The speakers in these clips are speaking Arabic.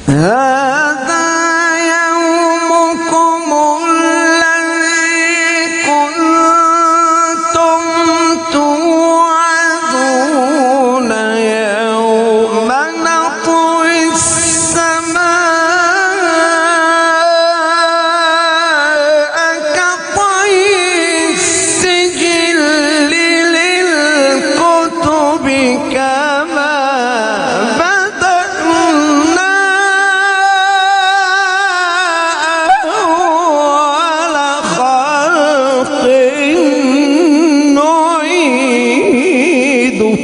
هذا يومكم الذي كنتم توعدون يوم نطوي السماء كطي السجل للكتب كما بدأنا أول خلق نعيده.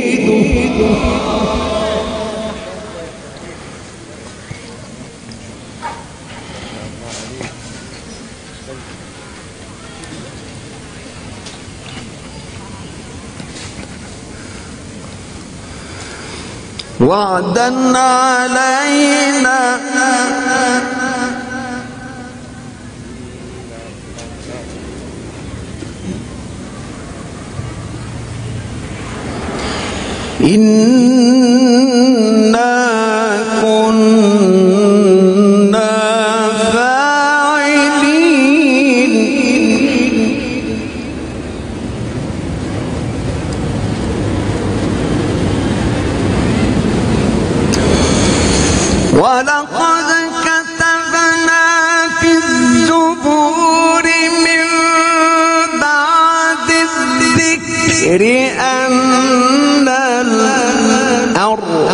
وعدا علينا إنا كنا فاعلين. ولقد كتبنا في الزبور من بعد الذكر أن الأرض